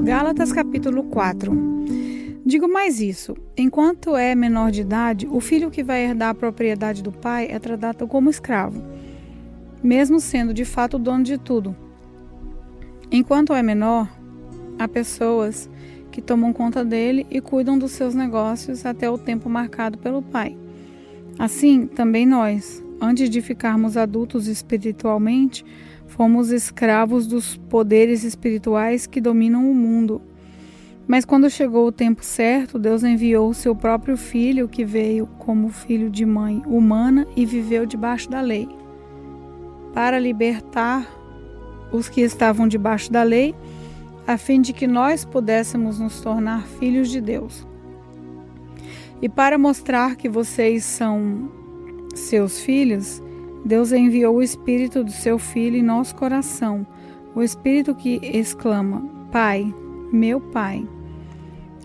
Gálatas capítulo 4. Digo mais isso: enquanto é menor de idade, o filho que vai herdar a propriedade do pai é tratado como escravo, mesmo sendo de fato o dono de tudo. Enquanto é menor, há pessoas que tomam conta dele e cuidam dos seus negócios até o tempo marcado pelo pai. Assim, também nós, antes de ficarmos adultos espiritualmente, fomos escravos dos poderes espirituais que dominam o mundo. Mas quando chegou o tempo certo, Deus enviou o seu próprio filho, que veio como filho de mãe humana e viveu debaixo da lei, para libertar os que estavam debaixo da lei, a fim de que nós pudéssemos nos tornar filhos de Deus. E para mostrar que vocês são seus filhos, Deus enviou o Espírito do seu Filho em nosso coração, o Espírito que exclama: Pai, meu Pai.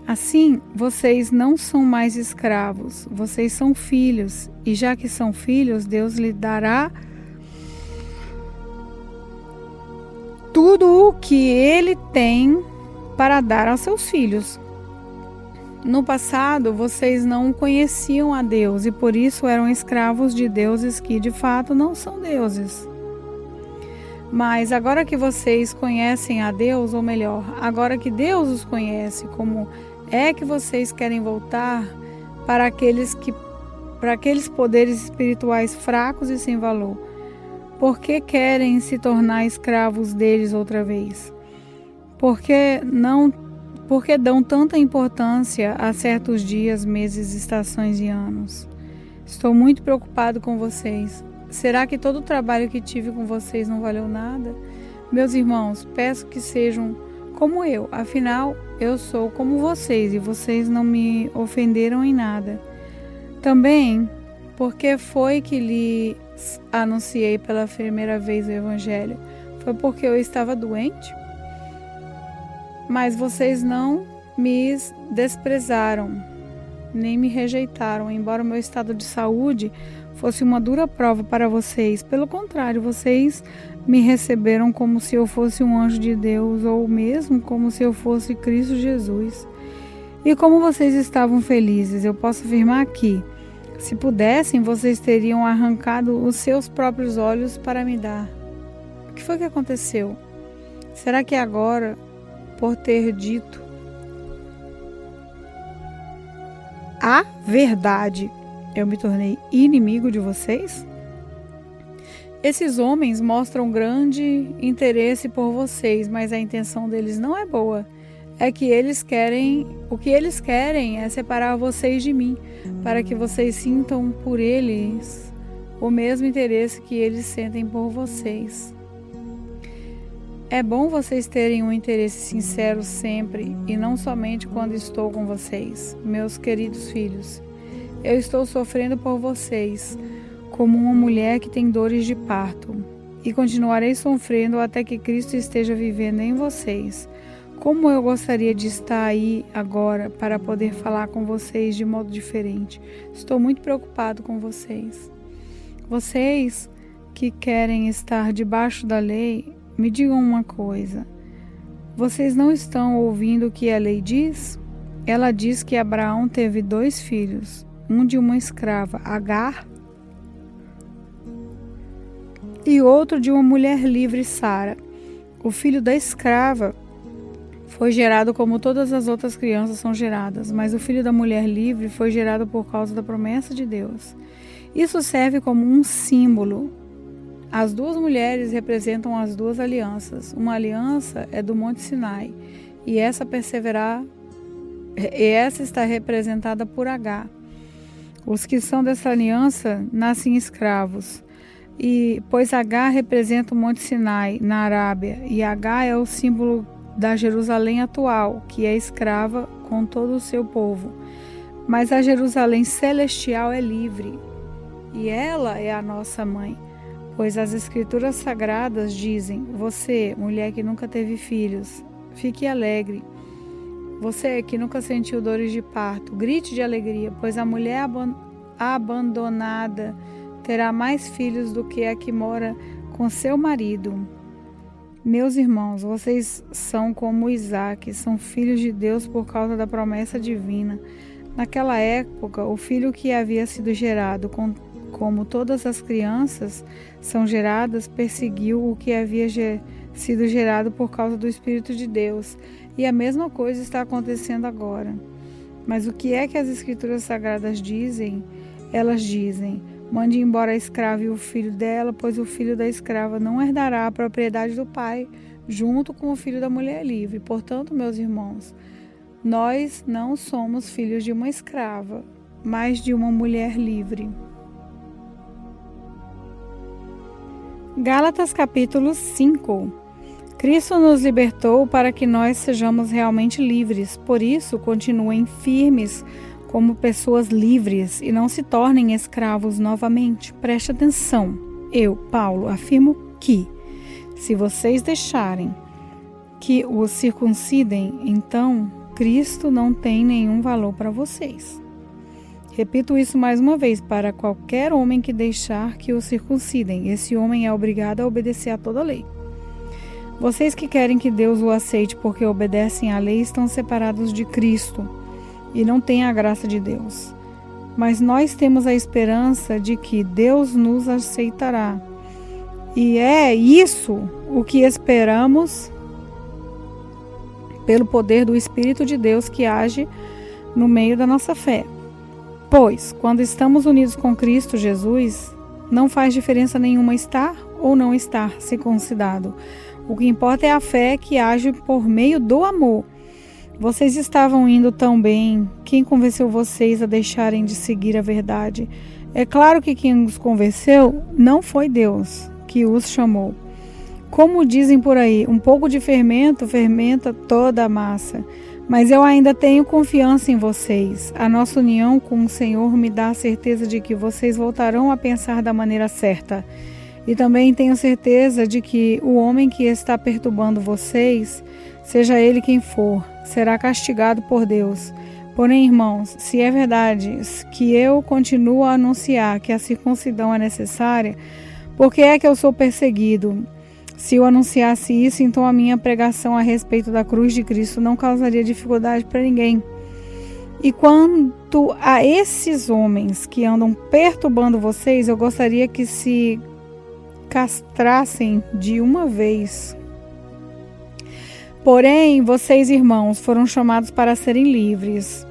Assim, vocês não são mais escravos, vocês são filhos, e já que são filhos, Deus lhe dará tudo o que Ele tem para dar aos seus filhos. No passado, vocês não conheciam a Deus e por isso eram escravos de deuses que de fato não são deuses. Mas agora que vocês conhecem a Deus, ou melhor, agora que Deus os conhece, como é que vocês querem voltar para aqueles poderes espirituais fracos e sem valor? Por que querem se tornar escravos deles outra vez? Por que dão tanta importância a certos dias, meses, estações e anos? Estou muito preocupado com vocês. Será que todo o trabalho que tive com vocês não valeu nada? Meus irmãos, peço que sejam como eu. Afinal, eu sou como vocês e vocês não me ofenderam em nada. Também, porque foi que lhes anunciei pela primeira vez o Evangelho? Foi porque eu estava doente? Mas vocês não me desprezaram, nem me rejeitaram, embora o meu estado de saúde fosse uma dura prova para vocês. Pelo contrário, vocês me receberam como se eu fosse um anjo de Deus, ou mesmo como se eu fosse Cristo Jesus. E como vocês estavam felizes, eu posso afirmar que, se pudessem, vocês teriam arrancado os seus próprios olhos para me dar. O que foi que aconteceu? Será que agora, por ter dito a verdade, eu me tornei inimigo de vocês? Esses homens mostram grande interesse por vocês, mas a intenção deles não é boa. O que eles querem é separar vocês de mim, para que vocês sintam por eles o mesmo interesse que eles sentem por vocês. É bom vocês terem um interesse sincero sempre, e não somente quando estou com vocês, meus queridos filhos. Eu estou sofrendo por vocês, como uma mulher que tem dores de parto, e continuarei sofrendo até que Cristo esteja vivendo em vocês. Como eu gostaria de estar aí agora para poder falar com vocês de modo diferente. Estou muito preocupado com vocês. Vocês que querem estar debaixo da lei, me digam uma coisa: vocês não estão ouvindo o que a lei diz? Ela diz que Abraão teve 2 filhos, um de uma escrava, Agar, e outro de uma mulher livre, Sara. O filho da escrava foi gerado como todas as outras crianças são geradas, mas o filho da mulher livre foi gerado por causa da promessa de Deus. Isso serve como um símbolo. As 2 mulheres representam as 2 alianças. Uma aliança é do Monte Sinai, e essa está representada por Agar. Os que são dessa aliança nascem escravos, pois Agar representa o Monte Sinai na Arábia, e Agar é o símbolo da Jerusalém atual, que é escrava com todo o seu povo. Mas a Jerusalém celestial é livre, e ela é a nossa mãe. Pois as Escrituras Sagradas dizem: você, mulher que nunca teve filhos, fique alegre. Você que nunca sentiu dores de parto, grite de alegria, pois a mulher abandonada terá mais filhos do que a que mora com seu marido. Meus irmãos, vocês são como Isaque, são filhos de Deus por causa da promessa divina. Naquela época, o filho que havia sido gerado, como todas as crianças são geradas, perseguiu o que havia sido gerado por causa do Espírito de Deus. E a mesma coisa está acontecendo agora. Mas o que é que as Escrituras Sagradas dizem? Elas dizem: mande embora a escrava e o filho dela, pois o filho da escrava não herdará a propriedade do pai, junto com o filho da mulher livre. Portanto, meus irmãos, nós não somos filhos de uma escrava, mas de uma mulher livre. Gálatas capítulo 5. Cristo nos libertou para que nós sejamos realmente livres. Por isso, continuem firmes como pessoas livres e não se tornem escravos novamente. Preste atenção. Eu, Paulo, afirmo que, se vocês deixarem que os circuncidem, então Cristo não tem nenhum valor para vocês. Repito isso mais uma vez: para qualquer homem que deixar que o circuncidem, esse homem é obrigado a obedecer a toda a lei. Vocês que querem que Deus o aceite porque obedecem à lei estão separados de Cristo e não têm a graça de Deus. Mas nós temos a esperança de que Deus nos aceitará. E é isso o que esperamos pelo poder do Espírito de Deus que age no meio da nossa fé. Pois, quando estamos unidos com Cristo Jesus, não faz diferença nenhuma estar ou não estar circuncidado. O que importa é a fé que age por meio do amor. Vocês estavam indo tão bem. Quem convenceu vocês a deixarem de seguir a verdade? É claro que quem os convenceu não foi Deus que os chamou. Como dizem por aí, um pouco de fermento fermenta toda a massa. Mas eu ainda tenho confiança em vocês. A nossa união com o Senhor me dá a certeza de que vocês voltarão a pensar da maneira certa. E também tenho certeza de que o homem que está perturbando vocês, seja ele quem for, será castigado por Deus. Porém, irmãos, se é verdade que eu continuo a anunciar que a circuncisão é necessária, por que é que eu sou perseguido? Se eu anunciasse isso, então a minha pregação a respeito da cruz de Cristo não causaria dificuldade para ninguém. E quanto a esses homens que andam perturbando vocês, eu gostaria que se castrassem de uma vez. Porém, vocês, irmãos, foram chamados para serem livres.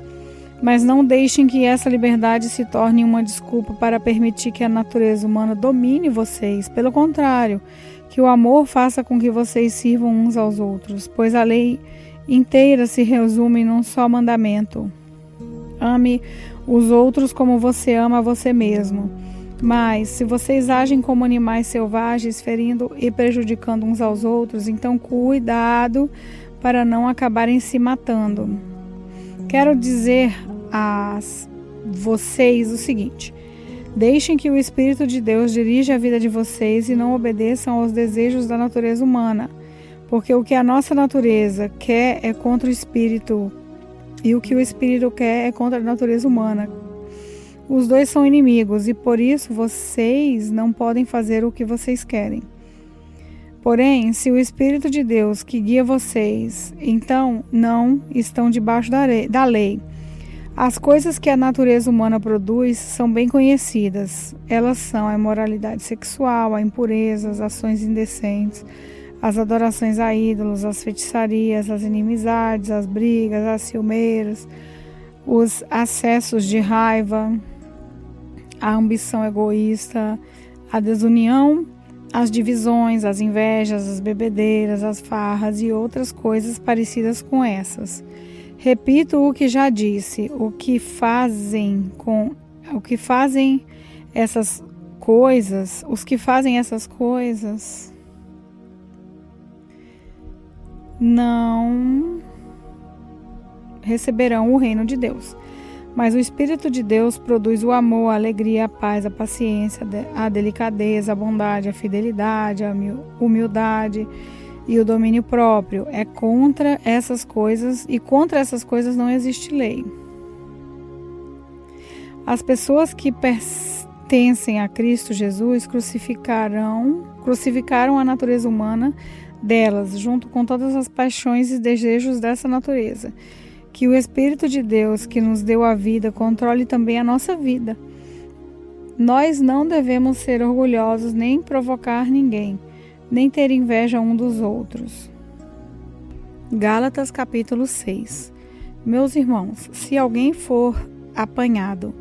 Mas não deixem que essa liberdade se torne uma desculpa para permitir que a natureza humana domine vocês. Pelo contrário, que o amor faça com que vocês sirvam uns aos outros, pois a lei inteira se resume num só mandamento: ame os outros como você ama a você mesmo. Mas, se vocês agem como animais selvagens, ferindo e prejudicando uns aos outros, então cuidado para não acabarem se matando. Quero dizer a vocês o seguinte: deixem que o Espírito de Deus dirija a vida de vocês e não obedeçam aos desejos da natureza humana, porque o que a nossa natureza quer é contra o Espírito, e o que o Espírito quer é contra a natureza humana. Os dois são inimigos e por isso vocês não podem fazer o que vocês querem. Porém, se o Espírito de Deus que guia vocês, então não estão debaixo da lei. As coisas que a natureza humana produz são bem conhecidas. Elas são a imoralidade sexual, a impureza, as ações indecentes, as adorações a ídolos, as feitiçarias, as inimizades, as brigas, as ciumeiras, os acessos de raiva, a ambição egoísta, a desunião, as divisões, as invejas, as bebedeiras, as farras e outras coisas parecidas com essas. Repito o que já disse: os que fazem essas coisas não receberão o reino de Deus. Mas o Espírito de Deus produz o amor, a alegria, a paz, a paciência, a delicadeza, a bondade, a fidelidade, a humildade e o domínio próprio. É contra essas coisas, e contra essas coisas não existe lei. As pessoas que pertencem a Cristo Jesus crucificaram a natureza humana delas, junto com todas as paixões e desejos dessa natureza. Que o Espírito de Deus, que nos deu a vida, controle também a nossa vida. Nós não devemos ser orgulhosos, nem provocar ninguém, nem ter inveja um dos outros. Gálatas capítulo 6. Meus irmãos, se alguém for apanhado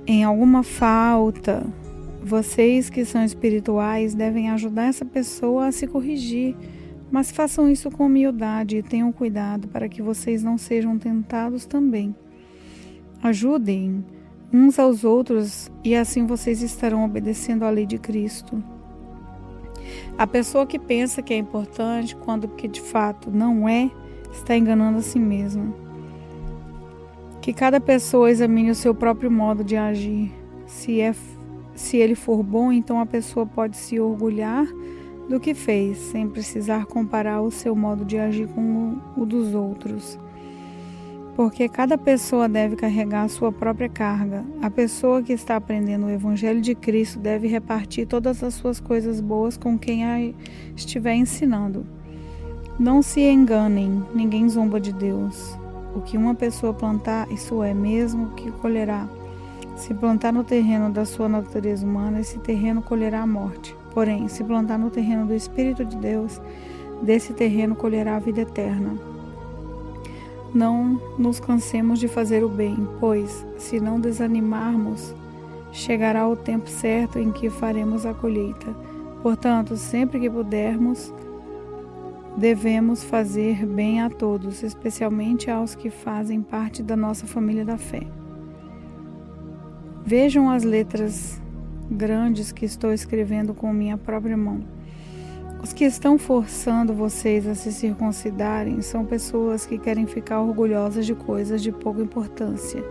em alguma falta, vocês que são espirituais devem ajudar essa pessoa a se corrigir, mas façam isso com humildade e tenham cuidado para que vocês não sejam tentados também. Ajudem uns aos outros e assim vocês estarão obedecendo à lei de Cristo. A pessoa que pensa que é importante quando que de fato não é, está enganando a si mesma. Que cada pessoa examine o seu próprio modo de agir. Se ele for bom, então a pessoa pode se orgulhar do que fez, sem precisar comparar o seu modo de agir com o dos outros. Porque cada pessoa deve carregar a sua própria carga. A pessoa que está aprendendo o Evangelho de Cristo deve repartir todas as suas coisas boas com quem a estiver ensinando. Não se enganem, ninguém zomba de Deus. O que uma pessoa plantar, isso é mesmo que colherá. Se plantar no terreno da sua natureza humana, esse terreno colherá a morte. Porém, se plantar no terreno do Espírito de Deus, desse terreno colherá a vida eterna. Não nos cansemos de fazer o bem, pois, se não desanimarmos, chegará o tempo certo em que faremos a colheita. Portanto, sempre que pudermos, devemos fazer bem a todos, especialmente aos que fazem parte da nossa família da fé. Vejam as letras grandes que estou escrevendo com minha própria mão. Os que estão forçando vocês a se circuncidarem são pessoas que querem ficar orgulhosas de coisas de pouca importância.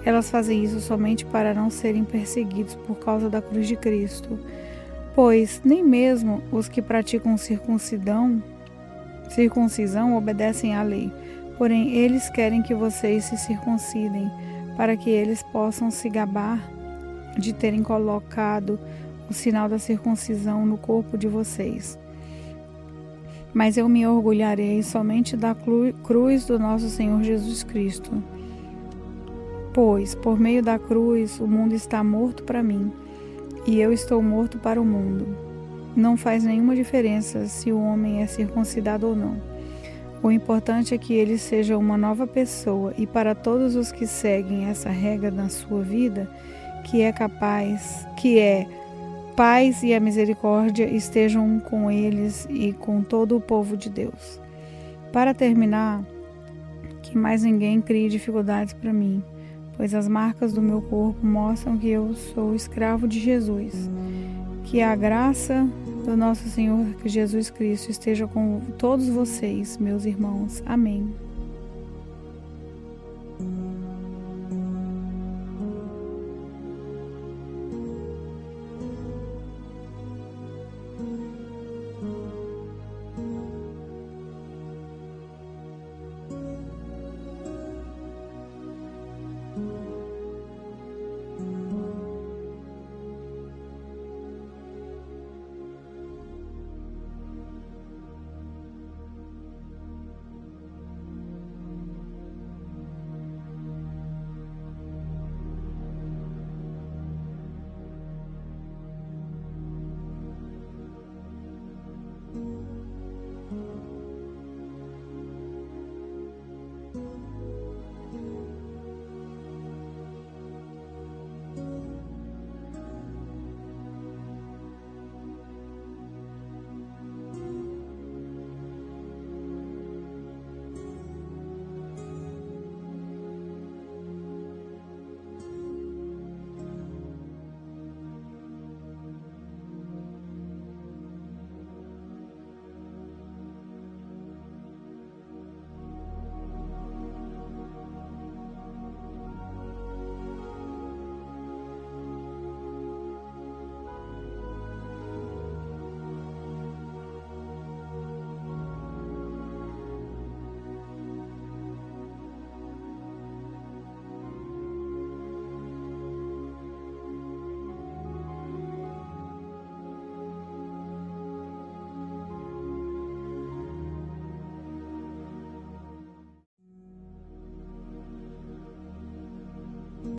Elas fazem isso somente para não serem perseguidos por causa da cruz de Cristo. Pois nem mesmo os que praticam circuncisão obedecem à lei. Porém, eles querem que vocês se circuncidem, para que eles possam se gabar de terem colocado o sinal da circuncisão no corpo de vocês. Mas eu me orgulharei somente da cruz do nosso Senhor Jesus Cristo. Pois, por meio da cruz, o mundo está morto para mim, e eu estou morto para o mundo. Não faz nenhuma diferença se o homem é circuncidado ou não. O importante é que ele seja uma nova pessoa, e para todos os que seguem essa regra na sua vida, paz e a misericórdia estejam com eles e com todo o povo de Deus. Para terminar, que mais ninguém crie dificuldades para mim, pois as marcas do meu corpo mostram que eu sou escravo de Jesus. Que a graça do nosso Senhor Jesus Cristo esteja com todos vocês, meus irmãos. Amém.